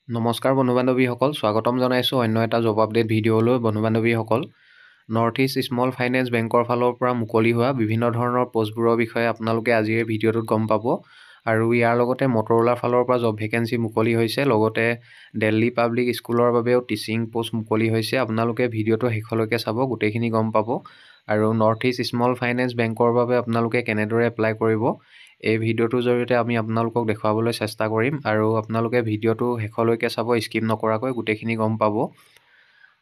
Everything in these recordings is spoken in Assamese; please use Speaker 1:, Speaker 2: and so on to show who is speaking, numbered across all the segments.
Speaker 1: নমস্কাৰ বন্ধু-বান্ধৱীসকল, স্বাগতম জনাইছোঁ অন্য এটা জব আপডেট ভিডিঅ'লৈ। বন্ধু-বান্ধৱীসকল, নৰ্থ ইষ্ট স্মল ফাইনেন্স বেংকৰ ফালৰ পৰা মুকলি হোৱা বিভিন্ন ধৰণৰ পষ্টবোৰৰ বিষয়ে আপোনালোকে আজিৰ ভিডিঅ'টোত গম পাব। আৰু ইয়াৰ লগতে মটৰোলাৰ ফালৰ পৰা জব ভেকেঞ্চি মুকলি হৈছে, লগতে দিল্লী পাব্লিক স্কুলৰ বাবেও টিচিং পোষ্ট মুকলি হৈছে। আপোনালোকে ভিডিঅ'টো শেষলৈকে চাব, গোটেইখিনি গম পাব। আৰু নৰ্থ ইষ্ট স্মল ফাইনেন্স বেংকৰ বাবে আপোনালোকে কেনেদৰে এপ্লাই কৰিব, এই ভিডিঅ'টোৰ জৰিয়তে আমি আপোনালোকক দেখুৱাবলৈ চেষ্টা কৰিম। আৰু আপোনালোকে ভিডিঅ'টো শেষলৈকে চাব, স্কিপ নকৰাকৈ গোটেইখিনি গম পাব।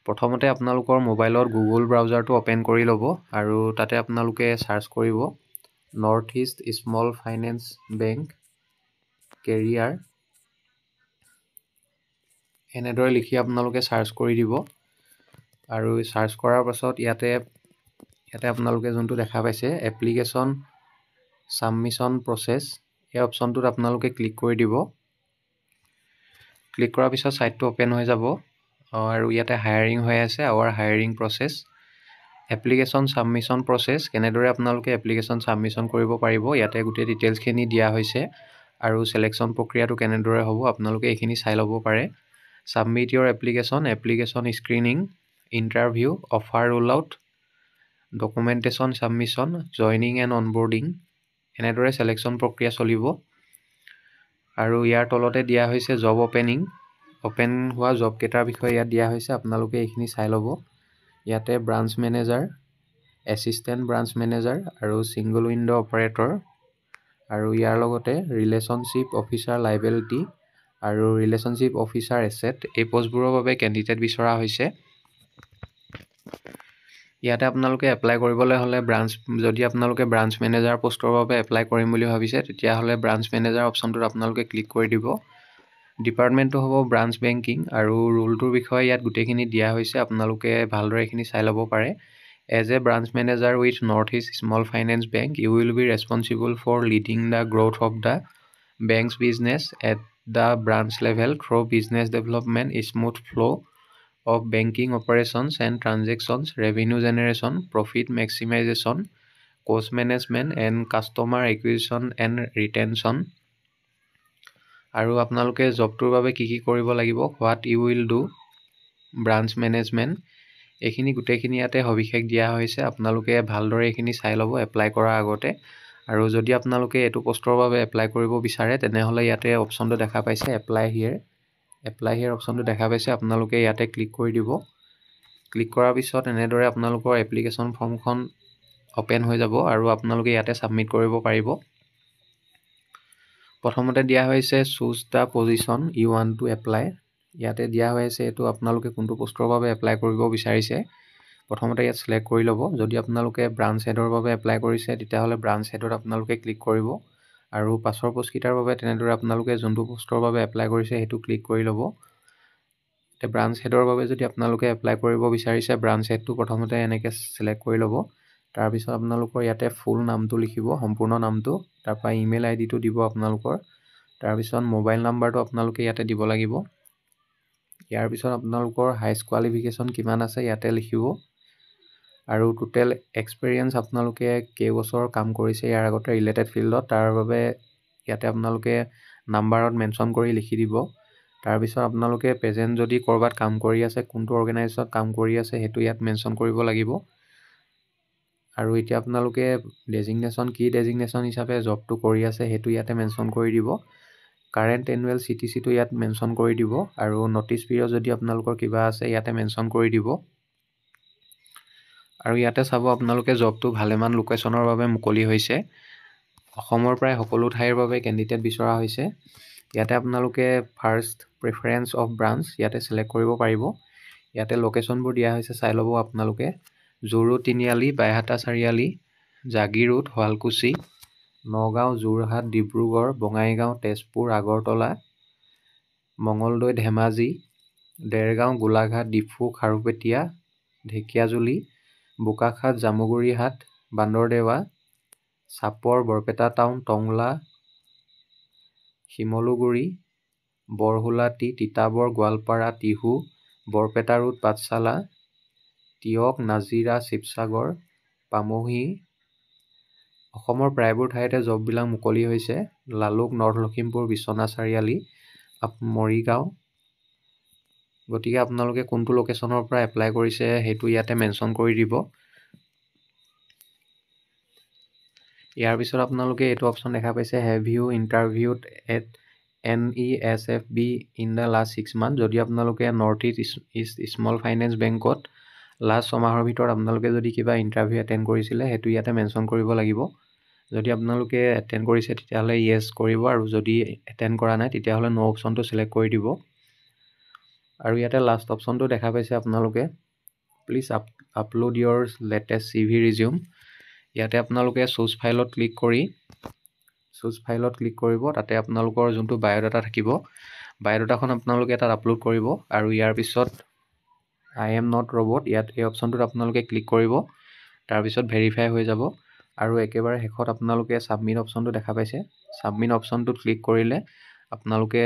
Speaker 1: প্ৰথমতে আপোনালোকৰ মোবাইলত গুগল ব্ৰাউজাৰটো অ'পেন কৰি ল'ব আৰু তাতে আপোনালোকে চাৰ্চ কৰিব north East Small Finance bank career. এনেদৰে লিখি আপোনালোকে চাৰ্চ কৰি দিব। আৰু চাৰ্চ কৰাৰ পাছত ইয়াতে আপোনালোকে যোনটো দেখা পাইছে এপ্লিকেশ্যন ছাবমিশ্যন প্ৰচেছ, এই অপশ্যনটোত আপোনালোকে ক্লিক কৰি দিব। ক্লিক কৰাৰ পিছত ছাইটটো অ'পেন হৈ যাব আৰু ইয়াতে হায়াৰিং হৈ আছে, our hiring process, application submission process, কেনেদৰে আপোনালোকে এপ্লিকেশ্যন ছাবমিশ্যন কৰিব পাৰিব, ইয়াতে গোটেই ডিটেইলছখিনি দিয়া হৈছে। আৰু ছিলেকশ্যন প্ৰক্ৰিয়াটো কেনেদৰে হ'ব আপোনালোকে এইখিনি চাই ল'ব পাৰে। Submit your application screening, interview, offer roll out, documentation submission, joining and onboarding, এনেদৰে ছিলেকশ্যন প্ৰক্ৰিয়া চলিব। আৰু ইয়াৰ তলতে দিয়া হৈছে জব অ'পেন হোৱা জবকেইটাৰ বিষয়ে ইয়াত দিয়া হৈছে, আপোনালোকে এইখিনি চাই ল'ব। ইয়াতে branch manager, assistant branch manager আৰু ছিংগল উইণ্ড' অপাৰেটৰ, আৰু ইয়াৰ লগতে ৰিলেশ্যনশ্বিপ অফিচাৰ লাইবিলিটি আৰু ৰিলেশ্যনশ্বিপ অফিচাৰ এছেট, এই পষ্টবোৰৰ বাবে কেণ্ডিডেট বিচৰা হৈছে। ইয়াতে আপোনালোকে এপ্লাই কৰিবলৈ হ'লে যদি আপোনালোকে ব্ৰাঞ্চ মেনেজাৰ পষ্টৰ বাবে এপ্লাই কৰিম বুলি ভাবিছে, তেতিয়াহ'লে ব্ৰাঞ্চ মেনেজাৰ অপশ্যনটোত আপোনালোকে ক্লিক কৰি দিব। ডিপাৰ্টমেণ্টটো হ'ব ব্ৰাঞ্চ বেংকিং আৰু ৰোলটোৰ বিষয়ে ইয়াত গোটেইখিনি দিয়া হৈছে, আপোনালোকে ভালদৰে এইখিনি চাই ল'ব পাৰে। As a branch manager with North East Small Finance Bank, you will be responsible for leading the growth of the bank's business at the branch level through business development, smooth flow' of banking operations and transactions, revenue generation, profit maximization, cost management and customer acquisition and retention। আৰু আপোনালোকে জবটোৰ বাবে কি কৰিব লাগিব, what you will do, branch management, এইখিনি গোটেইখিনি ইয়াতে সবিশেষ দিয়া হৈছে। আপোনালোকে ভালদৰে এইখিনি চাই ল'ব এপ্লাই কৰাৰ আগতে। আৰু যদি আপোনালোকে এইটো পষ্টৰ বাবে এপ্লাই কৰিব বিচাৰে, তেনেহ'লে ইয়াতে অপশ্যনটো দেখা পাইছে এপ্লাই হিয়েৰ অপশ্যনটো দেখা পাইছে, আপোনালোকে ইয়াতে ক্লিক কৰি দিব। ক্লিক কৰাৰ পিছত এনেদৰে আপোনালোকৰ এপ্লিকেশ্যন ফৰ্মখন অ'পেন হৈ যাব আৰু আপোনালোকে ইয়াতে ছাবমিট কৰিব পাৰিব। প্ৰথমতে দিয়া হৈছে choose the position you want to apply, ইয়াতে দিয়া হৈ আছে এইটো আপোনালোকে কোনটো পষ্টৰ বাবে এপ্লাই কৰিব বিচাৰিছে। প্ৰথমতে ইয়াত ছিলেক্ট কৰি ল'ব। যদি আপোনালোকে ব্ৰাঞ্চ হেডৰ বাবে এপ্লাই কৰিছে, তেতিয়াহ'লে ব্ৰাঞ্চ হেডত আপোনালোকে ক্লিক কৰিব। আৰু পাছৰ পষ্টকেইটাৰ বাবে তেনেদৰে আপোনালোকে যোনটো পষ্টৰ বাবে এপ্লাই কৰিছে সেইটো ক্লিক কৰি ল'ব। এতিয়া ব্ৰাঞ্চ হেডৰ বাবে যদি আপোনালোকে এপ্লাই কৰিব বিচাৰিছে, ব্ৰাঞ্চ হেডটো প্ৰথমতে এনেকৈ ছিলেক্ট কৰি ল'ব। তাৰপিছত আপোনালোকৰ ইয়াতে ফুল নামটো লিখিব, সম্পূৰ্ণ নামটো, তাৰপৰা ইমেইল আইডিটো দিব আপোনালোকৰ, তাৰপিছত মোবাইল নাম্বাৰটো আপোনালোকে ইয়াতে দিব লাগিব। ইয়াৰ পিছত আপোনালোকৰ হাইষ্ট কোৱালিফিকেশ্যন কিমান আছে ইয়াতে লিখিব। আৰু টোটেল এক্সপিৰিয়েঞ্চ আপোনালোকে কেইবছৰ কাম কৰিছে ইয়াৰ আগতে ৰিলেটেড ফিল্ডত, তাৰ বাবে ইয়াতে আপোনালোকে নাম্বাৰত মেনশ্যন কৰি লিখি দিব। তাৰপিছত আপোনালোকে প্ৰেজেণ্ট যদি ক'ৰবাত কাম কৰি আছে, কোনটো অৰ্গেনাইজেশ্যনত কাম কৰি আছে সেইটো ইয়াত মেনশ্যন কৰিব লাগিব। আৰু এতিয়া আপোনালোকে কি ডেজিগনেশ্যন হিচাপে জবটো কৰি আছে সেইটো ইয়াতে মেনশ্যন কৰি দিব। কাৰেণ্ট এনুৱেল CTCটো ইয়াত মেনশ্যন কৰি দিব। আৰু ন'টিছ পিৰিয়ড যদি আপোনালোকৰ কিবা আছে ইয়াতে মেনশ্যন কৰি দিব। আৰু ইয়াতে চাব আপোনালোকে জবটো ভালেমান লোকেশ্যনৰ বাবে মুকলি হৈছে। অসমৰ প্ৰায় সকলো ঠাইৰ বাবে কেণ্ডিডেট বিচৰা হৈছে। ইয়াতে আপোনালোকে ফাৰ্ষ্ট প্ৰিফাৰেঞ্চ অফ ব্ৰাঞ্চ ইয়াতে ছিলেক্ট কৰিব পাৰিব। ইয়াতে লোকেশ্যনবোৰ দিয়া হৈছে, চাই ল'ব আপোনালোকে। জুৰু তিনিআলি, বাইহাটা চাৰিআলি, জাগিৰোড, শুৱালকুছি, নগাঁও, যোৰহাট, ডিব্ৰুগড়, বঙাইগাঁও, তেজপুৰ, আগৰতলা, মঙলদৈ, ধেমাজি, দেৰগাঁও, গোলাঘাট, ডিফু, খাৰুপেটীয়া, ঢেকীয়াজুলি, বোকাখাট, জামুগুৰিহাট, বান্দৰদেৱা, চাপৰ, বৰপেটা টাউন, টংলা, শিমলুগুৰি, বৰহুলাটি, তিতাবৰ, গোৱালপাৰা, টিহু, বৰপেটা ৰোড, পাঠশালা, টিয়ক, নাজিৰা, শিৱসাগৰ, পামহি। অসমৰ প্ৰায়বোৰ ঠাইতে জববিলাক মুকলি হৈছে। লালুক, নৰ্থ লখিমপুৰ, বিশ্বনাথ চাৰিআলি, মৰিগাঁও, গতিকে আপোনালোকে কোনটো লোকেশ্যনৰ পৰা এপ্লাই কৰিছে সেইটো ইয়াতে মেনশ্যন কৰি দিব। ইয়াৰ পিছত আপোনালোকে এইটো অপশ্যন দেখা পাইছে, have you interviewed at NESFB in the last 6 months। যদি আপোনালোকে নৰ্থ ইষ্ট স্মল ফাইনেন্স বেংকত লাষ্ট 6 মাহৰ ভিতৰত আপোনালোকে যদি কিবা ইণ্টাৰভিউ এটেণ্ড কৰিছিলে সেইটো ইয়াতে মেনশ্যন কৰিব লাগিব। যদি আপোনালোকে এটেণ্ড কৰিছে তেতিয়াহ'লে য়েছ কৰিব, আৰু যদি এটেণ্ড কৰা নাই তেতিয়াহ'লে ন' অপশ্যনটো চিলেক্ট কৰি দিব। আৰু ইয়াতে লাষ্ট অপশ্যনটো দেখা পাইছে আপোনালোকে, please upload your latest CV resume. ইয়াতে আপোনালোকে চুজ ফাইলত ক্লিক কৰিব, তাতে আপোনালোকৰ যোনটো বায়'ডাটা থাকিব, বায়'ডাটাখন আপোনালোকে তাত আপলোড কৰিব। আৰু ইয়াৰ পিছত I am not robot, ইয়াত এই অপশ্যনটোত আপোনালোকে ক্লিক কৰিব, তাৰপিছত ভেৰিফাই হৈ যাব। আৰু একেবাৰে শেষত আপোনালোকে ছাবমিট অপশ্যনটো দেখা পাইছে, ছাবমিট অপশ্যনটোত ক্লিক কৰিলে আপোনালোকে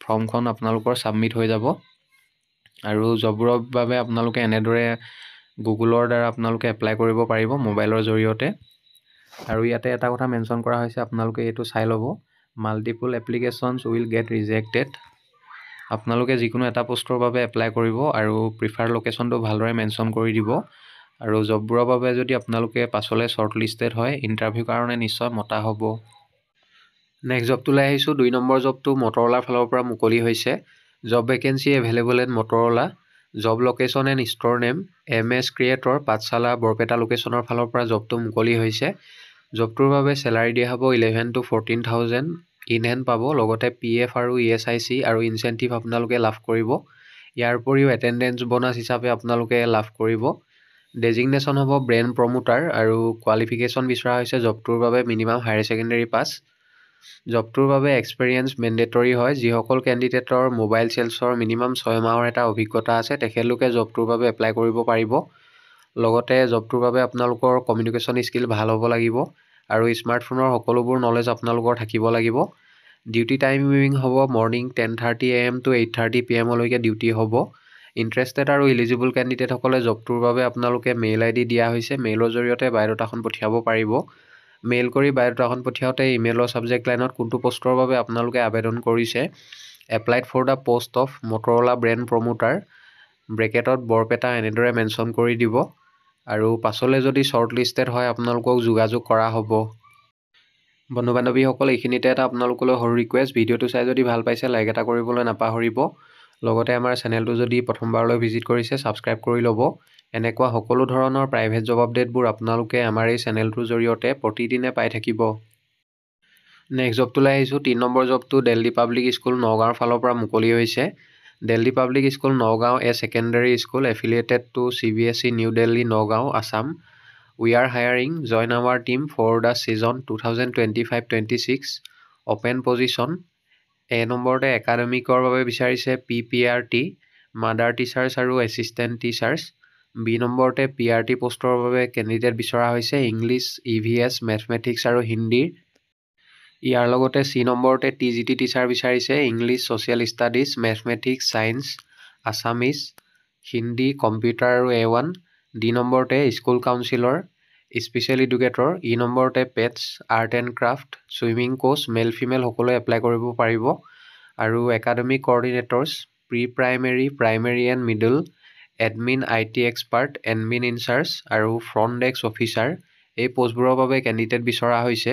Speaker 1: ফৰ্মখন আপোনালোকৰ ছাবমিট হৈ যাব। আৰু জববোৰৰ বাবে আপোনালোকে এনেদৰে গুগলৰ দ্বাৰা আপোনালোকে এপ্লাই কৰিব পাৰিব মোবাইলৰ জৰিয়তে। আৰু ইয়াতে এটা কথা মেনশ্যন কৰা হৈছে, আপোনালোকে এইটো চাই ল'ব, multiple applications will get rejected. আপোনালোকে যিকোনো এটা পোষ্টৰ বাবে এপ্লাই কৰিব আৰু প্ৰিফাৰ লোকেশ্যনটো ভালদৰে মেনশ্যন কৰি দিব। আৰু জববোৰৰ বাবে যদি আপোনালোকে পাছলৈ শ্বৰ্ট লিষ্টেড হয়, ইণ্টাৰভিউ কাৰণে নিশ্চয় মতা হ'ব। নেক্সট জবটোলৈ আহিছোঁ। 2 নম্বৰ জবটো মটৰলাৰ ফালৰ পৰা মুকলি হৈছে। Job vacancy available at Motorola. Job location and store name MS creator, Pathsala Barpeta লোকেশ্যনৰ ফালৰ পৰা জবটো মুকলি হৈছে। জবটোৰ বাবে চেলাৰী দিয়া হ'ব 11 to 14,000 ইন হেণ্ড পাব, লগতে PF আৰু ESIC আৰু ইনচেণ্টিভ আপোনালোকে লাভ কৰিব। ইয়াৰ উপৰিও এটেণ্ডেঞ্চ বোনাছ হিচাপে আপোনালোকে লাভ কৰিব। ডেজিগনেশ্যন হ'ব ব্ৰেণ্ড প্ৰমোটাৰ, আৰু কোৱালিফিকেশ্যন বিচৰা হৈছে জবটোৰ বাবে মিনিমাম হায়াৰ ছেকেণ্ডেৰী পাছ। জবটোৰ বাবে এক্সপেৰিয়েঞ্চ মেণ্ডেটৰী হয়। যিসকল কেণ্ডিডেটৰ মোবাইল চেলছৰ মিনিমাম 6 মাহৰ এটা অভিজ্ঞতা আছে তেখেতলোকে জবটোৰ বাবে এপ্লাই কৰিব পাৰিব। লগতে জবটোৰ বাবে আপোনালোকৰ কমিউনিকেশ্যন স্কিল ভাল হ'ব লাগিব, আৰু স্মাৰ্টফোনৰ সকলোবোৰ নলেজ আপোনালোকৰ থাকিব লাগিব। ডিউটি টাইমিং হ'ব মৰ্ণিং 10:30 AM to 8:30 PM লৈকে ডিউটি হ'ব। ইণ্টাৰেষ্টেড আৰু ইলিজিবল কেণ্ডিডেটসকলে জবটোৰ বাবে আপোনালোকে মেইল ID দিয়া হৈছে, মেইলৰ জৰিয়তে বায়'ডাটাখন পঠিয়াব পাৰিব। মেইল কৰি বায়'ডাটাখন পঠিয়াওঁতে ইমেইলৰ ছাবজেক্ট লাইনত কোনটো পোষ্টৰ বাবে আপোনালোকে আবেদন কৰিছে, applied for the post of Motorola brand promoter, ব্ৰেকেটত বৰপেটা এনেদৰে মেনশ্যন কৰি দিব। আৰু পাছলৈ যদি শ্বৰ্ট লিষ্টেড হয় আপোনালোকক যোগাযোগ কৰা হ'ব। বন্ধু বান্ধৱীসকল, এইখিনিতে এটা আপোনালোকলৈ সৰু ৰিকুৱেষ্ট, ভিডিঅ'টো চাই যদি ভাল পাইছে লাইক এটা কৰিবলৈ নাপাহৰিব। লগতে আমাৰ চেনেলটো যদি প্ৰথমবাৰলৈ ভিজিট কৰিছে ছাবস্ক্ৰাইব কৰি ল'ব। এনেকুৱা সকলো ধৰণৰ প্ৰাইভেট জব আপডেটবোৰ আপোনালোকে আমাৰ এই চেনেলটোৰ জৰিয়তে প্ৰতিদিনে পাই থাকিব। নেক্সট জবটোলৈ আহিছোঁ। 3 নম্বৰ জবটো দিল্লী পাব্লিক স্কুল নগাঁৱৰ ফালৰ পৰা মুকলি হৈছে। Delhi Public School Nagaon a secondary school affiliated to CBSE New Delhi Nagaon Assam. We are hiring, join our team for the season 2025-26। Open position. A নম্বৰতে একাডেমিকৰ বাবে বিচাৰিছে PPRT, মাডাৰ টিচাৰ্ছ আৰু এছিষ্টেণ্ট টিচাৰ্ছ। বি নম্বৰতে PRT পোষ্টৰ বাবে কেণ্ডিডেট বিচৰা হৈছে ইংলিছ, EVS, মেথমেটিক্স আৰু হিন্দীৰ। ইয়াৰ লগতে চি নম্বৰতে TGT টিচাৰ বিচাৰিছে English, social studies, mathematics, science, Assamese, Hindi, computer আৰু A1। ডি নম্বৰতে school counsellor, special educator. E নম্বৰতে PETs, art and craft, swimming coach, male female সকলোৱে এপ্লাই কৰিব পাৰিব। আৰু academic coordinators, pre primary, primary and middle, admin, IT expert, admin incharge আৰু ফ্ৰণ্ট ডেস্ক অফিচাৰ। এই পোষ্টবোৰৰ বাবে কেণ্ডিডেট বিচৰা হৈছে।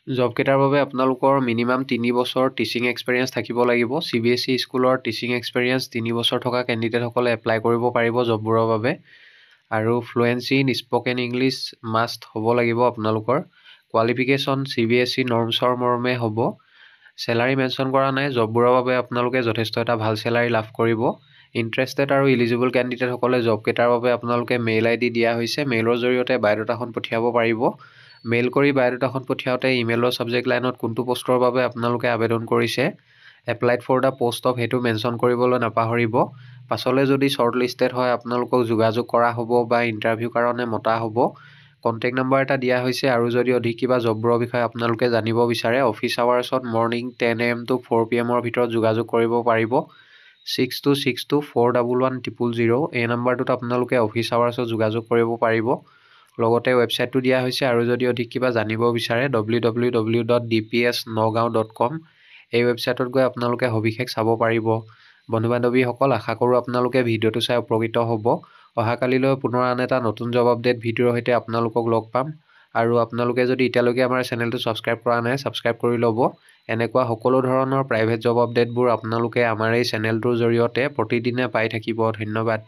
Speaker 1: জবকেইটাৰ বাবে আপোনালোকৰ মিনিমাম 3 বছৰ টিচিং এক্সপেৰিয়েঞ্চ থাকিব লাগিব। CBSE স্কুলৰ টিচিং এক্সপেৰিয়েঞ্চ 3 বছৰ থকা কেণ্ডিডেটসকলে এপ্লাই কৰিব পাৰিব জববোৰৰ বাবে। আৰু ফ্লুৱেঞ্চি ইন স্পকেন ইংলিছ মাষ্ট হ'ব লাগিব আপোনালোকৰ। কোৱালিফিকেশ্যন CBSE নৰ্মছৰ মৰ্মে হ'ব। চেলাৰী মেনশ্যন কৰা নাই। জববোৰৰ বাবে আপোনালোকে যথেষ্ট এটা ভাল চেলাৰী লাভ কৰিব। ইণ্টাৰেষ্টেড আৰু ইলিজিবল কেণ্ডিডেটসকলে জবকেইটাৰ বাবে আপোনালোকে মেইল ID দিয়া হৈছে, মেইলৰ জৰিয়তে বায়'ডাটাখন পঠিয়াব পাৰিব। মেইল কৰি বায়'ডাটাখন পঠিয়াওঁতে ইমেইলৰ ছাবজেক্ট লাইনত কোনটো পোষ্টৰ বাবে আপোনালোকে আবেদন কৰিছে, applied for the post of সেইটো মেনশ্যন কৰিবলৈ নাপাহৰিব। পাছলৈ যদি শ্বৰ্ট লিষ্টেড হয় আপোনালোকক যোগাযোগ কৰা হ'ব বা ইণ্টাৰভিউ কাৰণে মতা হ'ব। কণ্টেক্ট নম্বৰ এটা দিয়া হৈছে, আৰু যদি অধিক কিবা জববোৰৰ বিষয়ে আপোনালোকে জানিব বিচাৰে office আৱাৰ্ছত morning 10 AM to 4 PM ভিতৰত যোগাযোগ কৰিব পাৰিব। 6262411000 এই নম্বৰটোত আপোনালোকে অফিচ আৱাৰ্ছত যোগাযোগ কৰিব পাৰিব। লগতে ৱেবছাইটটো দিয়া হৈছে, আৰু যদি অধিক কিবা জানিব বিচাৰে www.dpsnagaon.com এই ৱেবছাইটত গৈ আপোনালোকে সবিশেষ চাব পাৰিব। বন্ধু বান্ধৱীসকল, আশা কৰোঁ আপোনালোকে ভিডিঅ'টো চাই উপকৃত হ'ব। অহাকালিলৈ পুনৰ আন এটা নতুন জব আপডেট ভিডিঅ'ৰ সৈতে আপোনালোকক লগ পাম। আৰু আপোনালোকে যদি এতিয়ালৈকে আমাৰ চেনেলটো ছাবস্ক্ৰাইব কৰা নাই, ছাবস্ক্ৰাইব কৰি ল'ব। এনেকুৱা সকলো ধৰণৰ প্ৰাইভেট জব আপডেটবোৰ আপোনালোকে আমাৰ এই চেনেলটোৰ জৰিয়তে প্ৰতিদিনে পাই থাকিব। ধন্যবাদ।